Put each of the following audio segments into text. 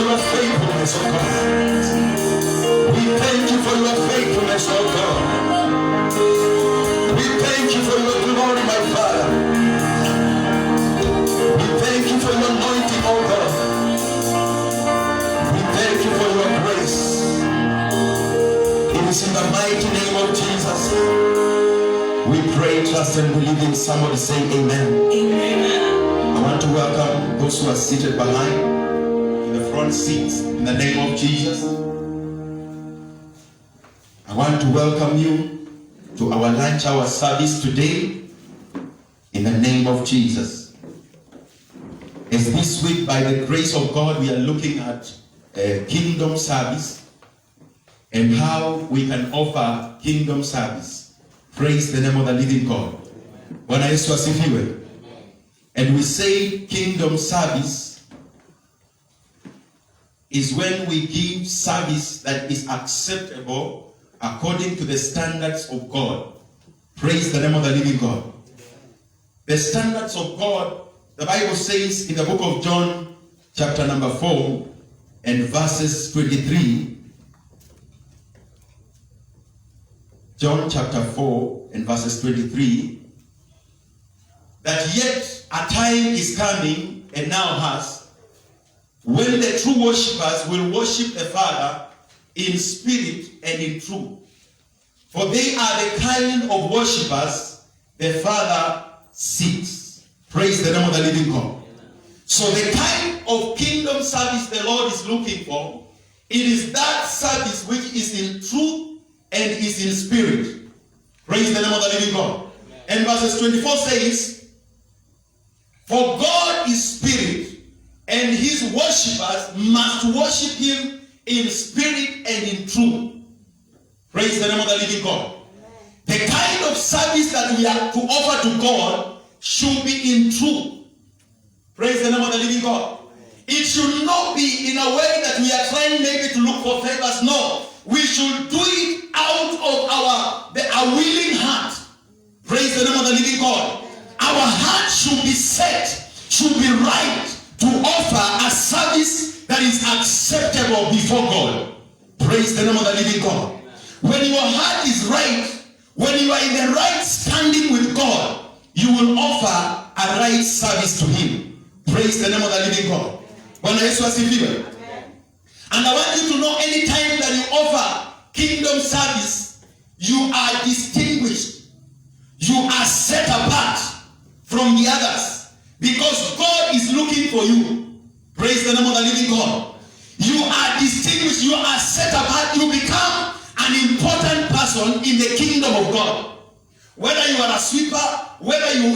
your faithfulness, oh God. We thank you for your faithfulness, oh God. We thank you for your glory, my Father. We thank you for your anointing, oh God. We thank you for your grace. It is in the mighty name of Jesus we pray, trust, and believe in. Somebody say amen. Amen. I want to welcome those who are seated behind in the front seats in the name of Jesus. I want to welcome you to our lunch hour service today in the name of Jesus. As this week, by the grace of God, we are looking at kingdom service and how we can offer kingdom service. Praise the name of the living God. Bwana Yesu asifiwe. And we say kingdom service is when we give service that is acceptable according to the standards of God. Praise the name of the living God. The standards of God, the Bible says in the book of John, chapter number 4 and verses 23. John chapter 4 and verses 23. That yet a time is coming and now has, when the true worshippers will worship the Father in spirit and in truth. For they are the kind of worshippers the Father seeks. Praise the name of the living God. So the kind of kingdom service the Lord is looking for, it is that service which is in truth and is in spirit. Praise the name of the living God. And verses 24 says, for God is spirit, and his worshippers must worship him in spirit and in truth. Praise the name of the living God. The kind of service that we are to offer to God should be in truth. Praise the name of the living God. It should not be in a way that we are trying maybe to look for favors. No. We should do it out of our willing heart. Praise the name of the living God. Our heart should be set, should be right to offer a service that is acceptable before God. Praise the name of the living God. When your heart is right, when you are in the right standing with God, you will offer a right service to him. Praise the name of the living God. Bwana Yesu asifiwe. And I want you to know, anytime that you offer kingdom service, you are distinguished. You are set apart from the others. Because God is looking for you. Praise the name of the living God. You are distinguished. You are set apart. You become an important person in the kingdom of God. Whether you are a sweeper, whether you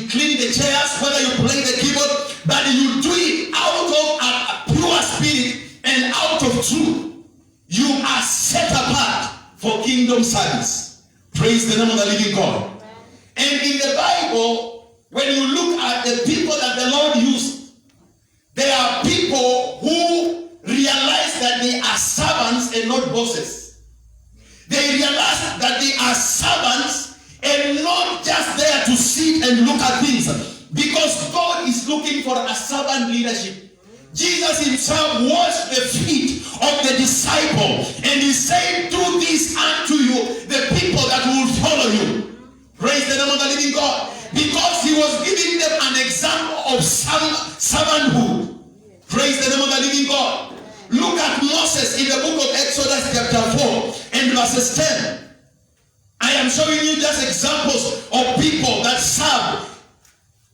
clean the chairs, whether you play the keyboard, but you do it out of a pure spirit and out of truth. You are set apart for kingdom service. Praise the name of the living God. And in the Bible, when you look at the people that the Lord used, there are people who realize that they are servants and not bosses. They realize that they are servants and not just there to sit and look at things. Because God is looking for a servant leadership. Jesus himself washed the feet of the disciple, and he said, do this unto you, the people that will follow you. Praise the name of the living God. Because he was giving them an example of servanthood. Praise the name of the living God. Look at Moses in the book of Exodus chapter 4 and verses 10. I am showing you just examples of people that serve.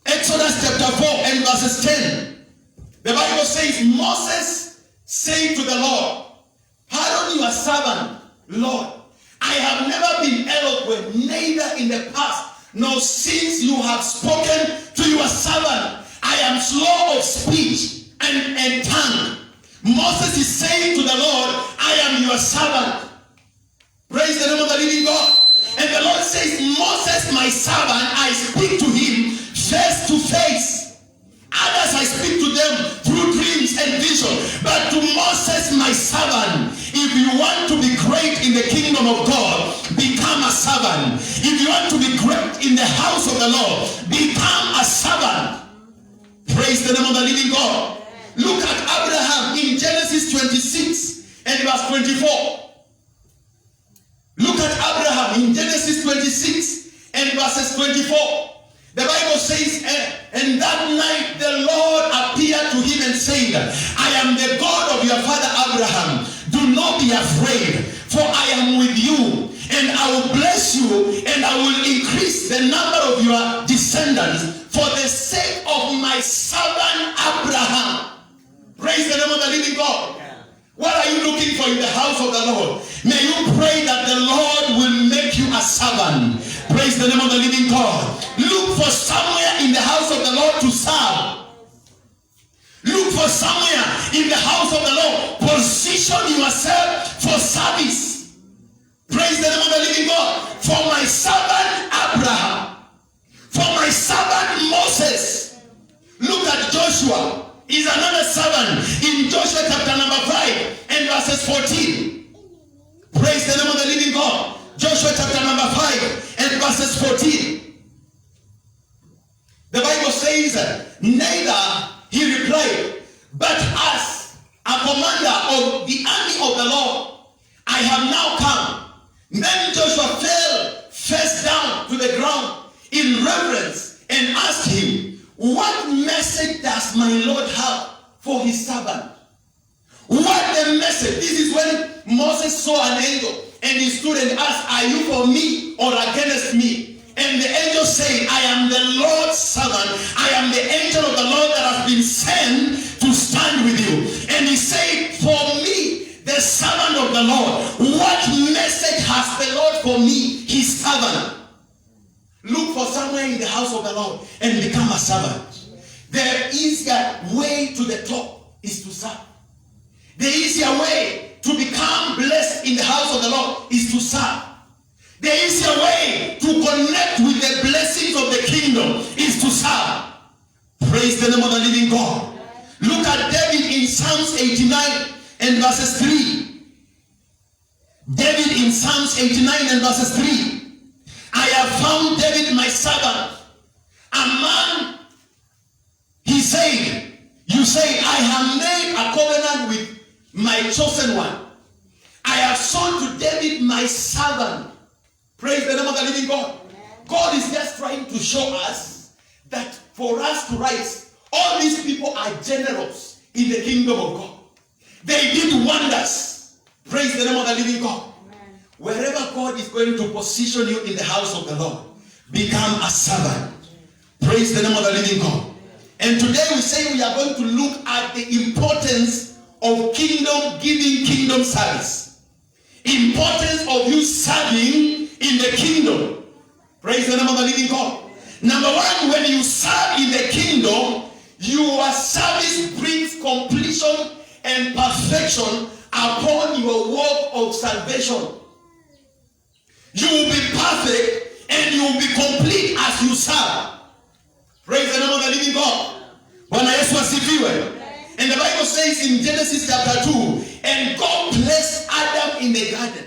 Exodus chapter 4 and verses 10. The Bible says, Moses said to the Lord, pardon your servant, Lord. I have never been eloquent, neither in the past, nor since you have spoken to your servant. I am slow of speech and tongue. Moses is saying to the Lord, I am your servant. Praise the name of the living God. And the Lord says, Moses, my servant, I speak to him face to face. Others I speak to them through dreams and vision. But to Moses, my servant, if you want to be great in the kingdom of God, become a servant. If you want to be great in the house of the Lord, become a servant. Praise the name of the living God. Look at Abraham in Genesis Genesis 26 and verse 24. Look at Abraham in Genesis 26 and verses 24. The Bible says, and that night the Lord appeared to him and said, I am the God of your father Abraham. Do not be afraid, for I am with you, and I will bless you, and I will increase the number of your descendants for the sake of my servant Abraham. Praise the name of the living God. What are you looking for in the house of the Lord? May you pray that the Lord will make you a servant. Praise the name of the living God. Look for somewhere in the house of the Lord to serve. Look for somewhere in the house of the Lord. Position yourself for service. Praise the name of the living God. For my servant Abraham. For my servant Moses. Look at Joshua. Is another servant in Joshua chapter number 5 and verses 14. Praise the name of the living God. Joshua chapter number 5 and verses 14. The Bible says, neither, he replied, but as a commander of the army of the Lord, I have now come. Then Joshua fell face down to the ground in reverence and asked him, what message does my Lord have for his servant? What the message? This is when Moses saw an angel and he stood and asked, are you for me or against me? And the angel said, I am the Lord's servant. I am the angel of the Lord that has been sent to stand with you. And he said, for me, the servant of the Lord, what message has the Lord for me, his servant? Look for somewhere in the house of the Lord and become a servant. The easier way to the top is to serve. The easier way to become blessed in the house of the Lord is to serve. The easier way to connect with the blessings of the kingdom is to serve. Praise the name of the living God. Look at David in Psalms 89 and verses 3. David in Psalms 89 and verses 3. I have found David my servant, a man, he said, you say, I have made a covenant with my chosen one. I have sown to David my servant. Praise the name of the living God. God is just trying to show us that for us to rise, all these people are generous in the kingdom of God. They did wonders. Praise the name of the living God. Wherever God is going to position you in the house of the Lord, become a servant. Praise the name of the living God. And today we say we are going to look at the importance of kingdom giving, kingdom service. Importance of you serving in the kingdom. Praise the name of the living God. Number one, when you serve in the kingdom, your service brings completion and perfection upon your work of salvation. You will be perfect and you will be complete as you serve. Praise the name of the living God. Bwana Yesu asifiwe. And the Bible says in Genesis chapter 2, and God placed Adam in the garden.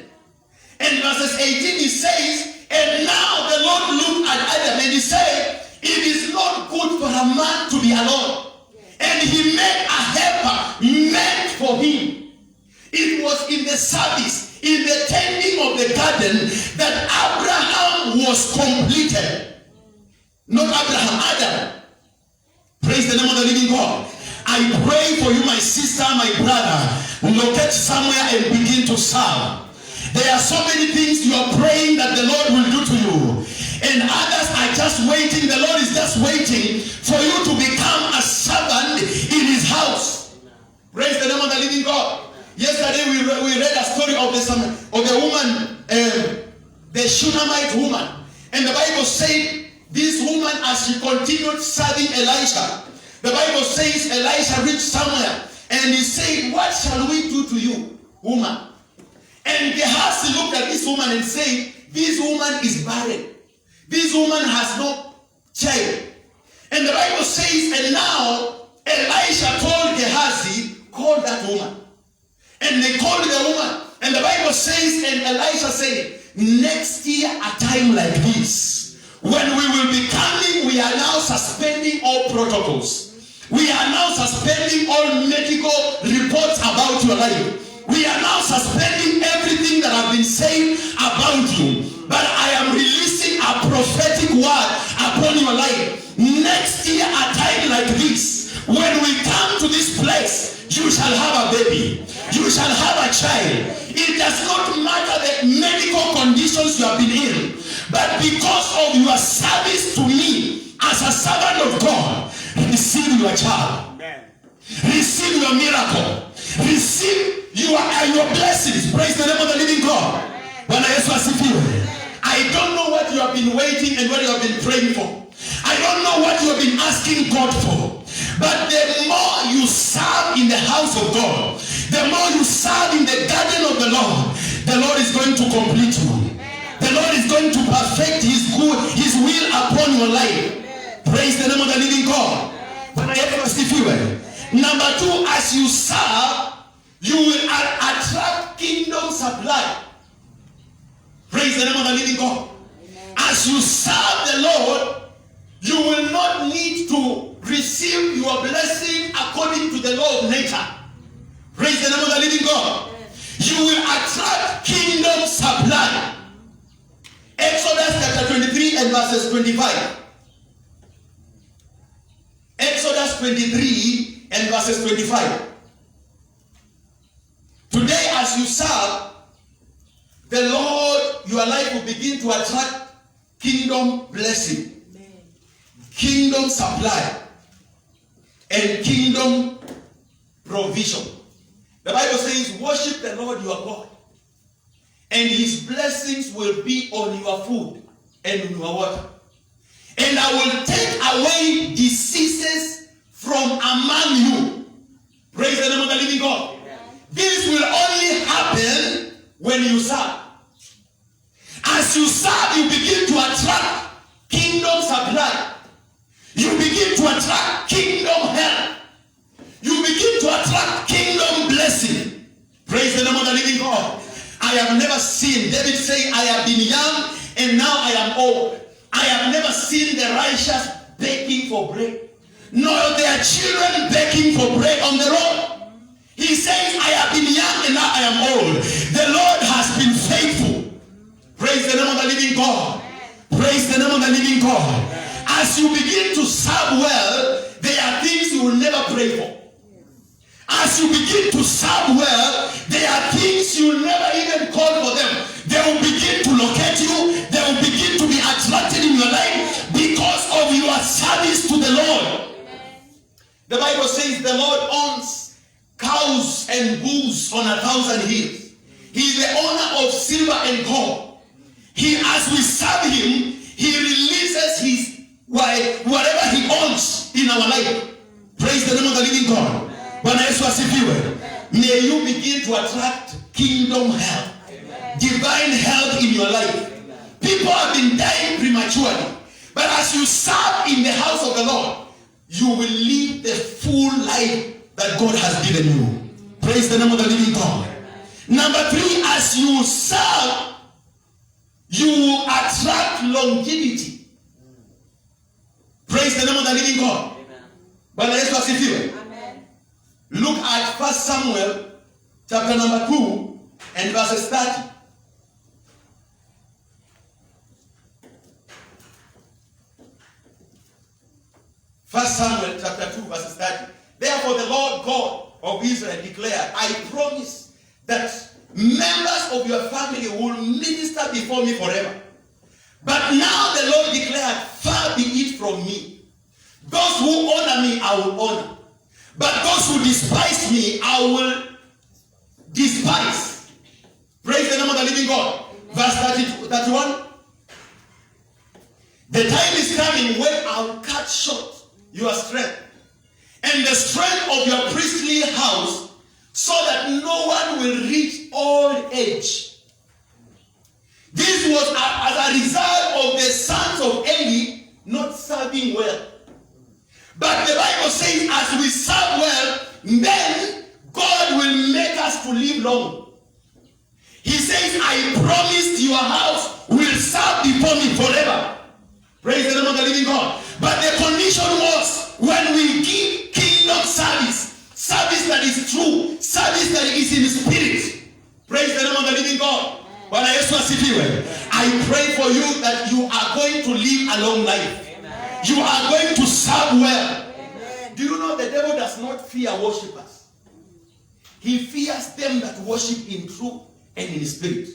And verses 18 it says, and now the Lord looked at Adam and he said, it is not good for a man to be alone. And he made a helper meant for him. It was in the service, in the tending of the garden, that Abraham was completed. Not Abraham, Adam. Praise the name of the living God. I pray for you, my sister, my brother, locate somewhere and begin to serve. There are so many things you are praying that the Lord will do to you. And others are just waiting. The Lord is just waiting for you to become a servant in his house. Praise the name of the living God. Yesterday we read a story of the woman, the Shunammite woman. And the Bible said this woman, as she continued serving Elisha, the Bible says Elisha reached somewhere and he said, what shall we do to you, woman? And Gehazi looked at this woman and said, this woman is barren. This woman has no child. And the Bible says, and now Elisha told Gehazi, call that woman. And they called the woman. And the Bible says, and Elisha said, next year a time like this, when we will be coming, we are now suspending all protocols. We are now suspending all medical reports about your your life. We are now suspending everything that has been said about you. But I am releasing a prophetic word upon your life. Next year, a time like this, when we come to this place, you shall have a baby. You shall have a child. It does not matter the medical conditions you have been in. But because of your service to me as a servant of God, receive your child. Amen. Receive your miracle. Receive your blessings. Praise the name of the living God. I don't know what you have been waiting and what you have been praying for. I don't know what you have been asking God for. But the more you serve in the house of God, the more you serve in the garden of the Lord is going to complete you. The Lord is going to perfect his will upon your life. Praise the name of the living God. Number 2, as you serve, you will attract kingdom supply. Praise the name of the living God. As you serve the Lord, you will not need to receive your blessing according to the law of nature. Praise the name of the living God. You will attract kingdom supply. Exodus chapter 23 and verses 25. Exodus 23 and verses 25. Today as you serve the Lord, your life will begin to attract kingdom blessing, kingdom supply, and kingdom provision. The Bible says, worship the Lord your God, and his blessings will be on your food and on your water. And I will take away diseases from among you. Praise the name of the living God. This will only happen when you serve. As you serve, you begin to attract kingdom supply. You begin to attract kingdom help. You begin to attract kingdom blessing. Praise the name of the living God. I have never seen, David saying, I have been young and now I am old. I have never seen the righteous begging for bread, nor their children begging for bread on the road. He says, I have been young and now I am old. The Lord has been faithful. Praise the name of the living God. Praise the name of the living God. As you begin to serve well, there are things you will never pray for. As you begin to serve well, there are things you will never even call for them. They will begin to locate you. They will begin to be attracted in your life because of your service to the Lord. The Bible says the Lord owns cows and bulls on 1,000 hills. He is the owner of silver and gold. As we serve him, he releases his whatever he owns in our life. Praise the name of the living God. May you begin to attract kingdom help, divine help in your life. People have been dying prematurely, but as you serve in the house of the Lord, you will live the full life that God has given you. Praise the name of the living God. Number 3, as you serve, you will attract longevity. Praise the name of the living God. Amen. Look at 1 Samuel chapter number 2 and verses 30. 1 Samuel chapter 2 verses 30. Therefore the Lord God of Israel declared, I promise that members of your family will minister before me forever. But now the Lord declared, far be it from me. Those who honor me, I will honor. But those who despise me, I will despise. Praise the name of the living God. Verse 31. The time is coming when I will cut short your strength and the strength of your priestly house, so that no one will reach old age. This was as a result of the sons of Eli not serving well. But the Bible says as we serve well, then God will make us to live long. He says, I promised your house will serve before me forever. Praise the name of the living God. But the condition was when we give kingdom service service that is true, service that is in spirit. Praise the name of the living God. Bwana Yesu asifiwe. I pray for you that you are going to live a long life. Amen. You are going to serve well. Amen. Do you know the devil does not fear worshippers? He fears them that worship in truth and in spirit.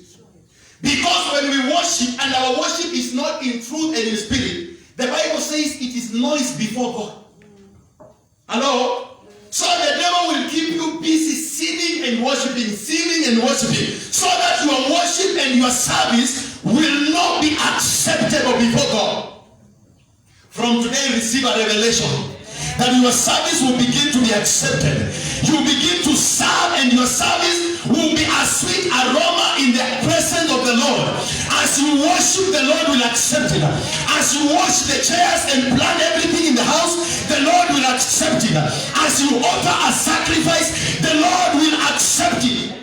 Because when we worship and our worship is not in truth and in spirit, the Bible says it is noise before God. Hello? So the devil will keep you busy singing and worshiping, so that your worship and your service will not be acceptable before God. From today, receive a revelation that your service will begin to be accepted. You begin to serve and your service will be a sweet aroma in the presence of the Lord. As you worship, the Lord will accept it. As you wash the chairs and plan everything in the house, the Lord will accept it. As you offer a sacrifice, the Lord will accept it.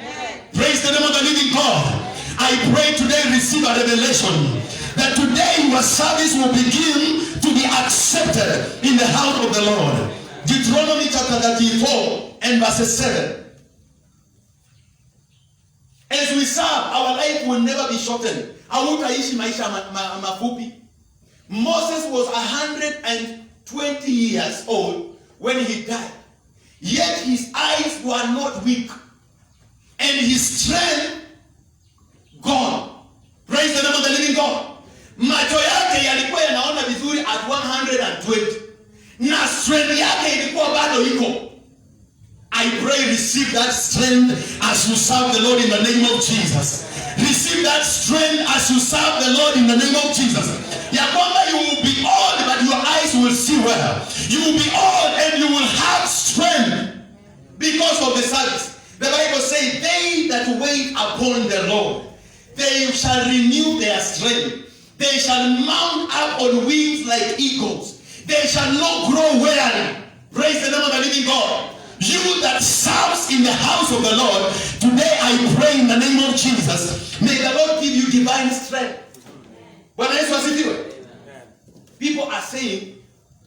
Praise the name of the living God. I pray today, receive a revelation that today your service will begin to be accepted in the house of the Lord. Deuteronomy chapter 34 and verse 7. As we serve, our life will never be shortened. Hautaishi maisha mafupi. Moses was 120 years old when he died. Yet his eyes were not weak. And his strength gone. Praise the name of the living God. Macho yake yalikuwa yanaona vizuri at 120. Na strength yake ilikuwa bado iko. I pray receive that strength as you serve the Lord in the name of Jesus. Receive that strength as you serve the Lord in the name of Jesus. Ya kwamba you will be old but your eyes will see well. You will be old and you will have strength because of the service. The Bible says, they that wait upon the Lord, they shall renew their strength. They shall mount up on wings like eagles. They shall not grow weary. Praise the name of the living God. You that serves in the house of the Lord, today I pray in the name of Jesus, may the Lord give you divine strength. Bwana Yesu asifiwe. People are saying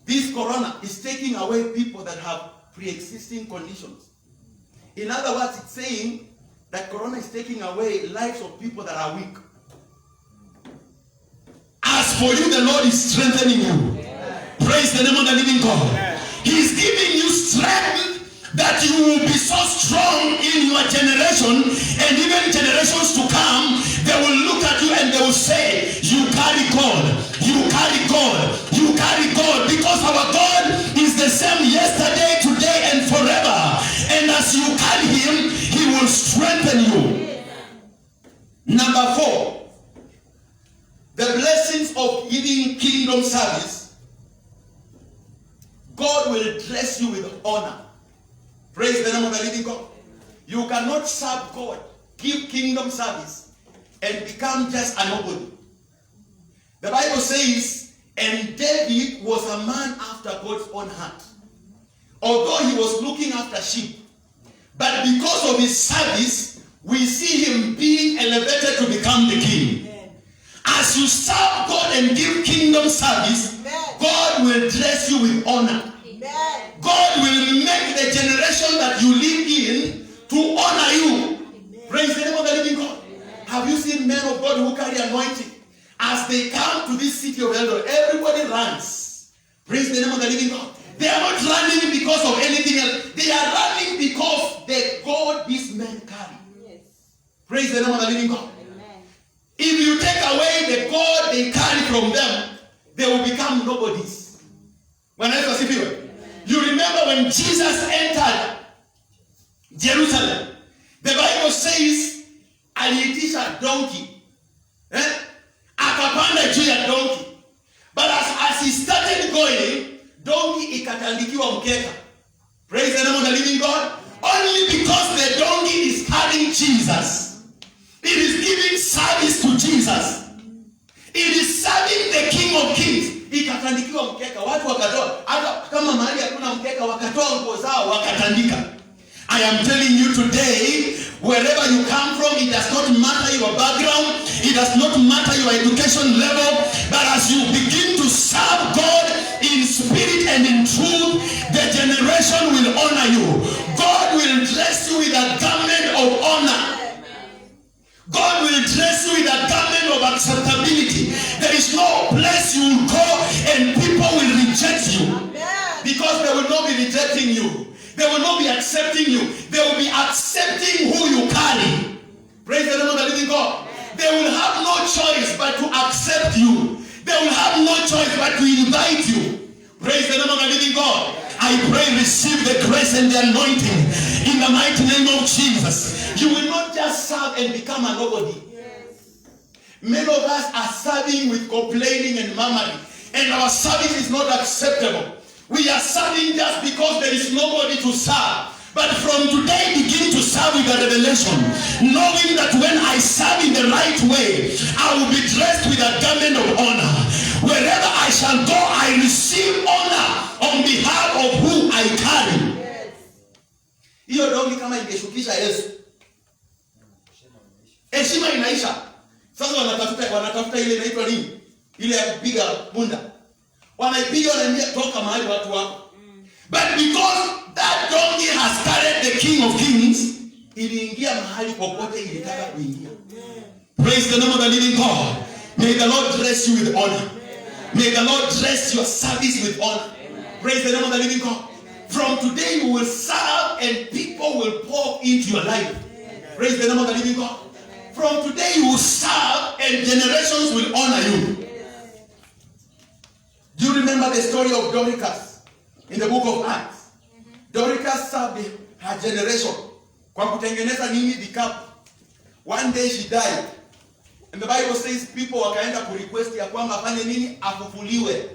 this corona is taking away people that have pre-existing conditions. In other words, it's saying that corona is taking away lives of people that are weak. As for you, the Lord is strengthening you. Praise the name of the living God. He is giving you strength that you will be so strong in your generation and even generations to come. They will look at you and they will say, you carry God, you carry God, you carry God, because our God is the same yesterday, today, and forever. And as you carry him, he will strengthen you. Number 4, the blessings of giving kingdom service. God will dress you with honor. Praise the name of the living God. You cannot serve God, give kingdom service, and become just a nobody. The Bible says, and David was a man after God's own heart. Although he was looking after sheep, but because of his service, we see him being elevated to become the king. Amen. As you serve God and give kingdom service, amen, God will dress you with honor. Amen. God will make the generation that you live in to honor you. Amen. Praise the name of the living God. Amen. Have you seen men of God who carry anointing? As they come to this city of Eldoret, everybody runs. Praise the name of the living God. They are not running because of anything else. They are running because the God these men carry. Yes. Praise the name of the living God. Amen. If you take away the God they carry from them, they will become nobodies. When I was here, you remember when Jesus entered Jerusalem, the Bible says, aliitisha donkey. Akapanda juu ya donkey. But as he started going, donkey ikatandikiwa mkeka. Praise the name of the living God. Only because the donkey is carrying Jesus. It is giving service to Jesus. It is serving the King of Kings. Ikatandikiwa mkeka. Watu wakatoa. Hata kama mahali hakuna mkeka, wakatoa nguo zao wakatandika. I am telling you today, wherever you come from, it does not matter your background, it does not matter your education level, but as you begin to serve God in spirit and in truth, the generation will honor you. God they will not be rejecting you. They will not be accepting you. They will be accepting who you carry. Praise the name of the living God. They will have no choice but to accept you. They will have no choice but to invite you. Praise the name of the living God. I pray, receive the grace and the anointing in the mighty name of Jesus. You will not just serve and become a nobody. Many of us are serving with complaining and murmuring, and our service is not acceptable. We are serving just because there is nobody to serve. But from today, begin to serve with a revelation, knowing that when I serve in the right way, I will be dressed with a garment of honor. Wherever I shall go, I receive honor on behalf of who I carry. Hiyo dongi kama ingeshukisha Yesu, heshima inaisha. Sasa wanatafuta ile inaitwa nini? Ile ya kupiga punda. Wanaipiga, wanaambia toka mahali watu wako. But because that donkey has carried the King of Kings, iliingia mahali popote ilitaka kuingia. Praise the name of the living God. May the Lord dress you with honor. May the Lord dress your service with honor. Praise the name of the living God. From today you will serve and people will pour into your life. Praise the name of the living God. From today you will serve and generations will honor you. Do you remember the story of Dorcas in the book of Acts? Dorcas served her generation kwa kutengeneza nini vikapu. One day she died. And the Bible says people wakaenda ku request ya kwamba afanye nini? Afufuliwe.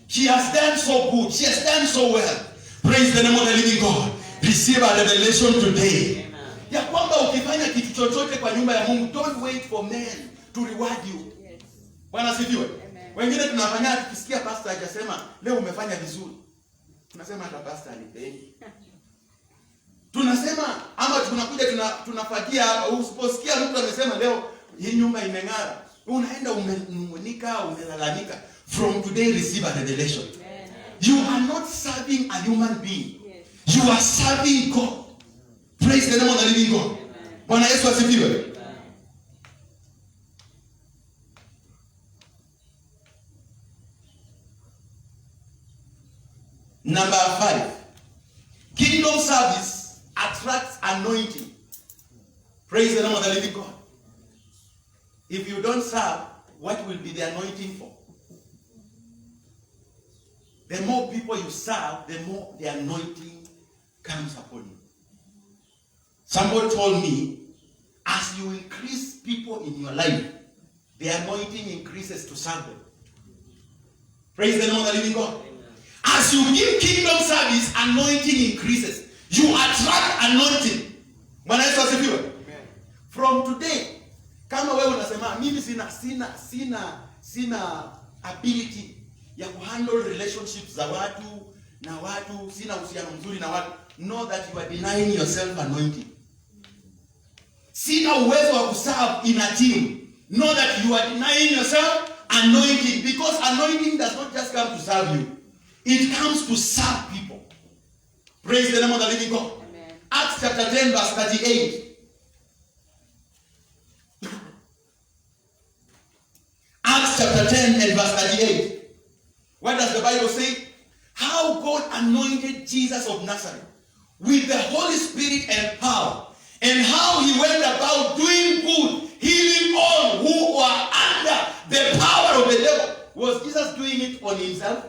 She has done so good. She has done so well. Praise the name of the living God. Receive a revelation today. Ya kwamba ukifanya kitu chochote kwa nyumba ya Mungu, don't wait for men to reward you. Bwana sifiwe. Wengine tunafanya tukisikia pastor hajasema leo umefanya vizuri, tunasema hata pastor alipendi. Tunasema ama tunakuja tunafagia, usiposikia mtu amesema leo hii nyumba imeng'ara, unaenda umenungunika, umelalamika. From today receive a revelation. You are not serving a human being. You are serving God. Praise the name of the living God. Bwana Yesu asifiwe. Number 5. Kingdom service attracts anointing. Praise the name of the living God. If you don't serve, what will be the anointing for? The more people you serve, the more the anointing comes upon you. Somebody told me, as you increase people in your life, the anointing increases to serve them. Praise the name of the living God. As you give kingdom service, anointing increases. You attract anointing. Bwana Yesu asifiwe. From today, kama wewe unasema mimi sina ability ya kuhandle relationships za watu na watu, sina uhusiano mzuri na watu, know that you are denying yourself anointing. Sina uwezo wa kuserve in a team, know that you are denying yourself anointing, because anointing does not just come to serve you. It comes to serve people. Praise the name of the living God. Amen. Acts chapter 10 verse 38. Acts chapter 10 and verse 38. What does the Bible say? How God anointed Jesus of Nazareth with the Holy Spirit and power, and how he went about doing good, healing all who were under the power of the devil. Was Jesus doing it on himself?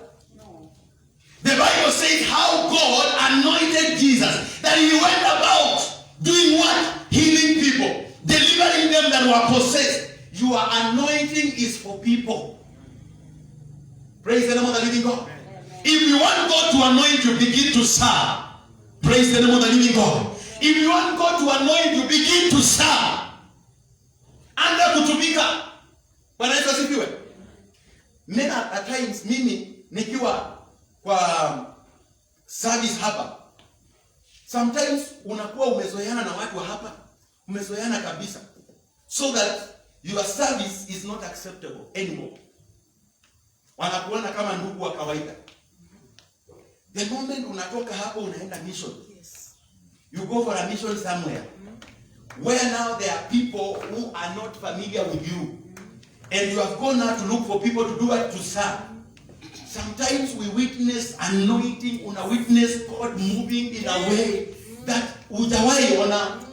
The Bible says how God anointed Jesus, that he went about doing what? Healing people, delivering them that were possessed. Your anointing is for people. Praise the name of the living God. If you want God to anoint you, begin to serve. Praise the name of the living God. If you want God to anoint you, begin to serve. Anda kutumika. Bwana Yesu asifiwe. Many at times mimi nikiwa kwa service hapa, sometimes unakuwa umezoeana na watu hapa, umezoeana kabisa, so that your service is not acceptable anymore. Wanakuona kama ndugu wa kawaida. The moment unatoka hapo unaenda mission, you go for a mission somewhere where now there are people who are not familiar with you, and you have gone out to look for people to do what? To serve. sometimes we witness anointing, una witness God moving in a way that hujawahi ona.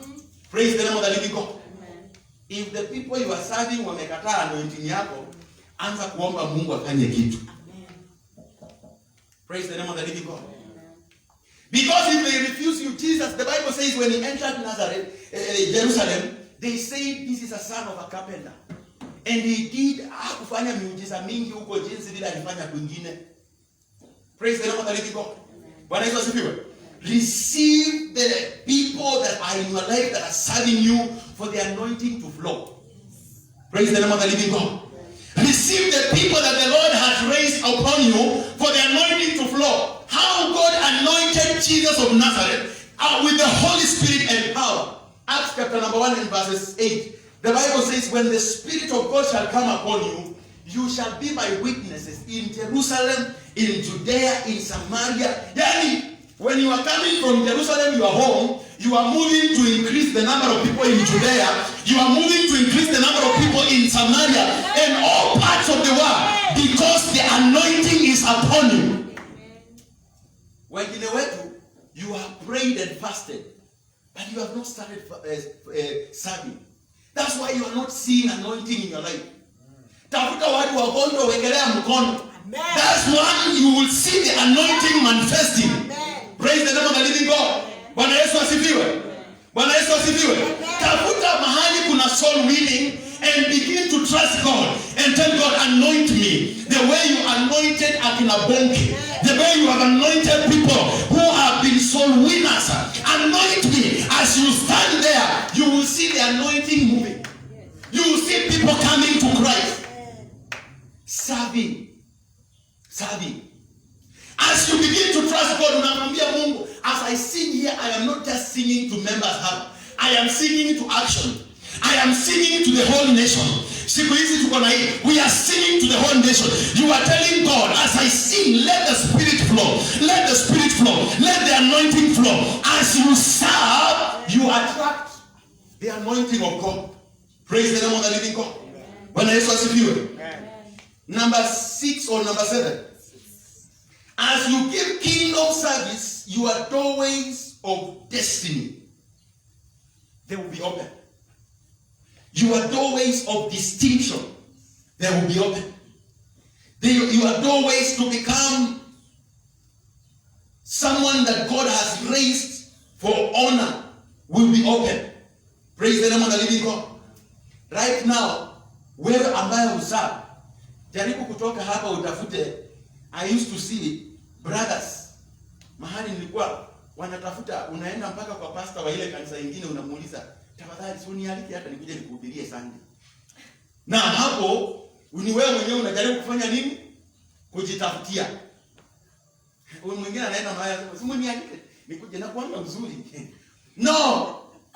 Praise the name of the living God. Amen. If the people you are serving wamekataa anointing yako, anza kuomba Mungu afanye kitu. Amen. Praise the name of the living God. Amen. Because if they refuse you, Jesus, the Bible says when he entered Nazareth, Jerusalem, they said this is a son of a carpenter. And he did kufanya miujiza mingi huko jinsi vile alifanya kwingine. Praise the name of the living God. Bwana Yesu asifiwe. Receive the people that are in your life that are serving you for the anointing to flow. Praise the name of the living God. Receive the people that the Lord has raised upon you for the anointing to flow. How God anointed Jesus of Nazareth with the Holy Spirit and power. Acts chapter number 1 and verses 8. The Bible says, when the Spirit of God shall come upon you, you shall be my witnesses in Jerusalem, in Judea, in Samaria. Yani, when you are coming from Jerusalem, you are home, you are moving to increase the number of people in Judea, you are moving to increase the number of people in Samaria, and all parts of the world, because the anointing is upon you. Wengine wetu, you have prayed and fasted, but you have not started serving. That's why you are not seeing anointing in your life. Tafuta watu wagonjwa wekelea mkono. That's when you will see the anointing manifesting. Amen. Praise the name of the living God. Bwana Yesu asifiwe. Bwana Yesu asifiwe. Tafuta mahali kuna soul winning and begin to trust God and tell God, anoint me the way you anointed Akina Bonke, the way you have anointed people who have been soul winners. Anoint me. As you stand there, you will see the anointing moving. You will see people coming to Christ. Serving. As you begin to trust God, unamwambia Mungu, as I sing here, I am not just singing to members' heart. I am singing to action. I am singing to the whole nation. We are singing to the whole nation. You are telling God, as I sing, let the Spirit flow. Let the Spirit flow. Let the anointing flow. As you serve, you attract the anointing of God. Praise the name of the living God. When I saw you, number 6 or number 7. As you give kingdom service, your doorways of destiny, they will be open. Your doorways of distinction, they will be open. Your doorways to become someone that God has raised for honor will be open. Praise the name of the living God. Right now, wewe ambaye usa, jaribu kutoka hapa utafute. I used to see brothers, mahali nilikuwa wanatafuta, unaenda mpaka kwa pastor wa ile kanisa nyingine unamuuliza, tafadhali unialike hata nikuje nikuhubirie Sunday. Na hapo ni wewe mwenyewe unajaribu kufanya nini? Kujitafutia. Wewe mwingine anaenda mahali, unialike nikuje na kuanga uzuri. No,